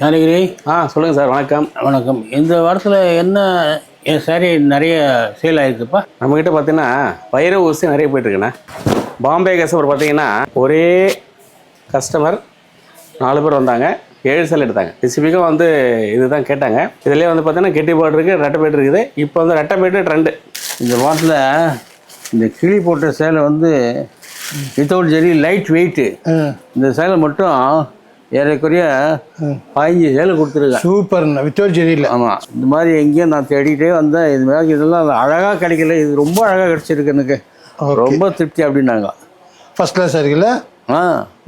ஞானகிரி. சொல்லுங்கள் சார். வணக்கம். வணக்கம். இந்த வாரத்தில் என்ன சாரி நிறைய சேல் ஆகிருக்குப்பா? நம்மக்கிட்ட பார்த்தீங்கன்னா வைர ஊசி நிறைய போயிட்டுருக்குண்ணே. பாம்பே கஸ்டமர் பார்த்தீங்கன்னா ஒரே கஸ்டமர் 4 பேர் வந்தாங்க, 7 சேல் எடுத்தாங்க. ஸ்பெசிஃபிக்காக வந்து இதுதான் கேட்டாங்க. இதுலேயே வந்து பார்த்தீங்கன்னா கெட்டி பாட் இருக்குது, ரெட்டை பேட் இருக்குது. இப்போ வந்து ரெட்டை பேட்டு ட்ரெண்டு. இந்த வாரத்தில் இந்த கிளி போட்ட சேலை வந்து வித்தவுட் ஜெரி லைட் வெயிட்டு. இந்த சேலை மட்டும் ஏறக்குறைய 15 சேலை கொடுத்துருக்கேன். சூப்பர்ண்ணா, வித்தவுட் ஜெரியில். ஆமாம், இந்த மாதிரி எங்கேயும் நான் தேடிகிட்டே வந்தேன். இது மாதிரி இதெல்லாம் அழகாக கிடைக்கல, இது ரொம்ப அழகாக கிடச்சிருக்கு எனக்கு, ரொம்ப திருப்தி அப்படின்னாங்க. ஃபர்ஸ்ட் கிளாஸ் இருக்குல்ல.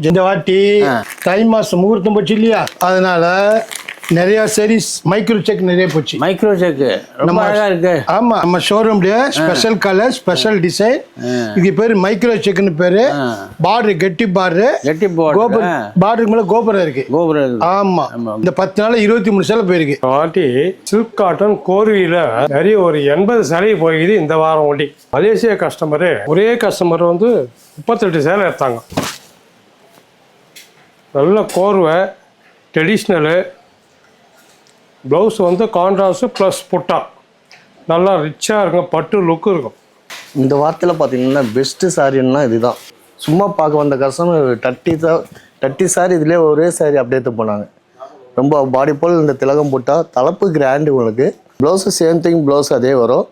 இந்த வாட்டி தை மாதம் முகூர்த்தம் போச்சு இல்லையா, அதனால நிறைய சாரீஸ் மைக்ரோ செக் நிறைய போச்சு. மைக்ரோ செக் ரொம்ப அழகா இருக்கு. ஆமா, நம்ம ஷோரூம்ல ஸ்பெஷல் கலர், ஸ்பெஷல் டிசைன். இது பேரு மைக்ரோ செக்னு பேரு. பார்டர் கெட்டி பார்டர், கோபுர பார்டருக்கு மேல கோபுரம் இருக்கு. ஆமா, இந்த 10 நாள் 23 சேலை போயிருக்கு. வாட்டி சில்க் காட்டன் கோர்வியில நிறைய ஒரு 80 சேலை போயிது இந்த வாரம் ஓட்டி. மலேசியா கஸ்டமரு ஒரே கஸ்டமர் வந்து 38 சேலை எடுத்தாங்க. நல்ல கோர்வை, ட்ரெடிஷ்னலு, ப்ளவுஸ் வந்து கான்ட்ராஸ்ட் ப்ளஸ் புட்டா, நல்லா ரிச்சாக இருக்கும், பட்டு லுக்கு இருக்கும். இந்த வாரத்தில் பார்த்தீங்கன்னா பெஸ்ட்டு சாரின்னா இதுதான். சும்மா பார்க்க வந்த கஸ்டமர் 30 சாரி இதிலே ஒரே சாரி அப்படியே போனாங்க. ரொம்ப பாடி போல் இந்த திலகம் போட்டால் தலைப்பு கிராண்டு உங்களுக்கு. ப்ளவுஸு சேம் திங், ப்ளவுஸ் அதே வரும்.